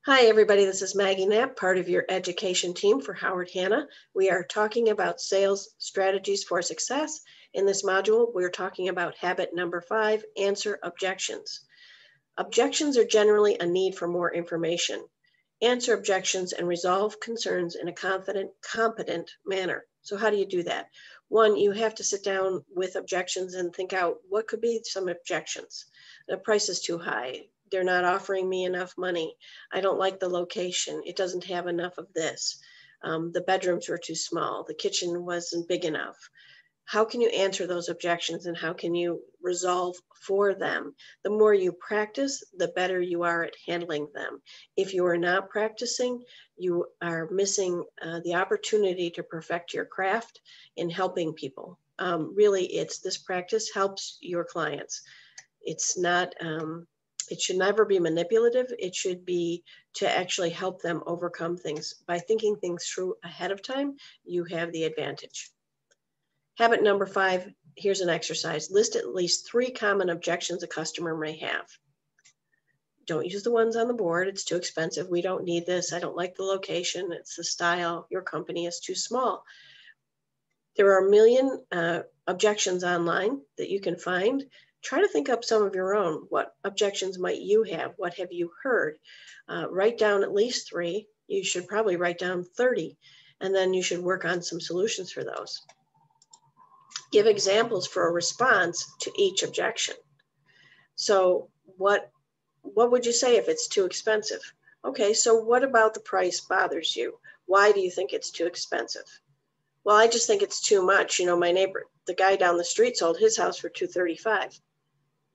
Hi, everybody. This is Maggie Knapp, part of your education team for Howard Hanna. We are talking about sales strategies for success. In this module, we're talking about habit number 5, answer objections. Objections are generally a need for more information. Answer objections and resolve concerns in a confident, competent manner. So how do you do that? One, you have to sit down with objections and think out what could be some objections. The price is too high. They're not offering me enough money. I don't like the location. It doesn't have enough of this. The bedrooms were too small. The kitchen wasn't big enough. How can you answer those objections and how can you resolve for them? The more you practice, the better you are at handling them. If you are not practicing, you are missing the opportunity to perfect your craft in helping people. Really, this practice helps your clients. It's not, it should never be manipulative. It should be to actually help them overcome things. By thinking things through ahead of time, you have the advantage. Habit number 5, here's an exercise. List at least 3 common objections a customer may have. Don't use the ones on the board. It's too expensive. We don't need this. I don't like the location. It's the style. Your company is too small. There are a million objections online that you can find. Try to think up some of your own. What objections might you have? What have you heard? Write down at least 3. You should probably write down 30, and then you should work on some solutions for those. Give examples for a response to each objection. So what would you say if it's too expensive? Okay, so what about the price bothers you? Why do you think it's too expensive? Well, I just think it's too much. You know, my neighbor, the guy down the street, sold his house for $235.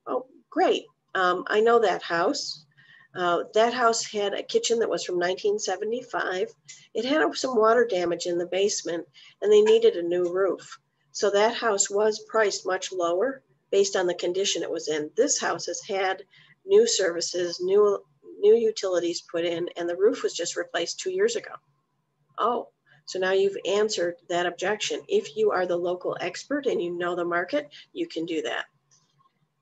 Oh, great. I know that house. That house had a kitchen that was from 1975. It had some water damage in the basement, and they needed a new roof. So that house was priced much lower based on the condition it was in. This house has had new services, new utilities put in, and the roof was just replaced 2 years ago. Oh, so now you've answered that objection. If you are the local expert and you know the market, you can do that.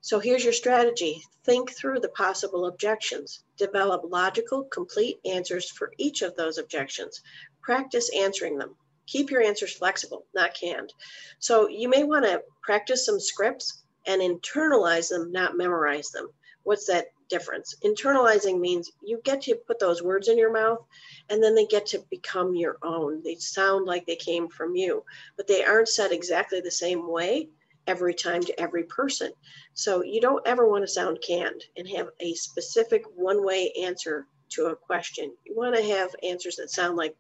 So here's your strategy. Think through the possible objections. Develop logical, complete answers for each of those objections. Practice answering them. Keep your answers flexible, not canned. So you may want to practice some scripts and internalize them, not memorize them. What's that difference? Internalizing means you get to put those words in your mouth and then they get to become your own. They sound like they came from you, but they aren't said exactly the same way every time to every person. So you don't ever want to sound canned and have a specific one-way answer to a question. You want to have answers that sound like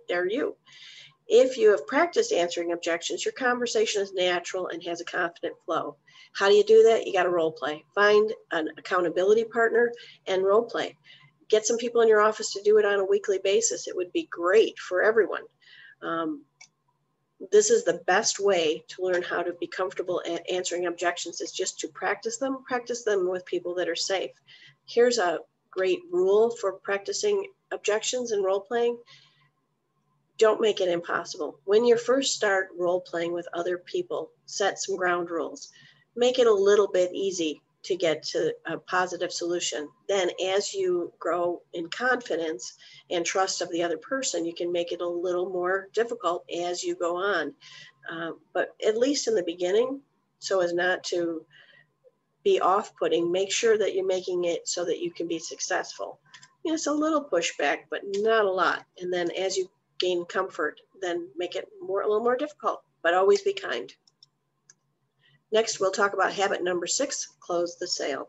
they're you. If you have practiced answering objections, your conversation is natural and has a confident flow. How do you do that? You got to role play. Find an accountability partner and role play. Get some people in your office to do it on a weekly basis. It would be great for everyone. This is the best way to learn how to be comfortable at answering objections, is just to practice them with people that are safe. Here's a great rule for practicing objections and role playing. Don't make it impossible. When you first start role playing with other people, set some ground rules. Make it a little bit easy to get to a positive solution. Then as you grow in confidence and trust of the other person, you can make it a little more difficult as you go on. But at least in the beginning, so as not to be off-putting, make sure that you're making it so that you can be successful. It's a little pushback, but not a lot. And then as you gain comfort, then make it a little more difficult, but always be kind. Next, we'll talk about habit number 6, close the sale.